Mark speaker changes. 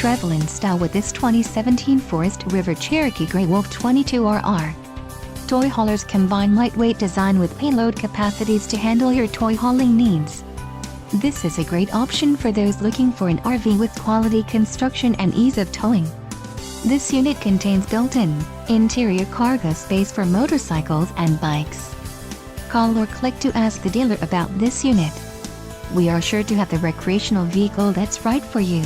Speaker 1: travel in style with this 2017 Forest River Cherokee Grey Wolf 22RR. Toy haulers combine lightweight design with payload capacities to handle your toy hauling needs. This is a great option for those looking for an RV with quality construction and ease of towing. This unit contains built-in, interior cargo space for motorcycles and bikes. Call or click to ask the dealer about this unit. We are sure to have the recreational vehicle that's right for you.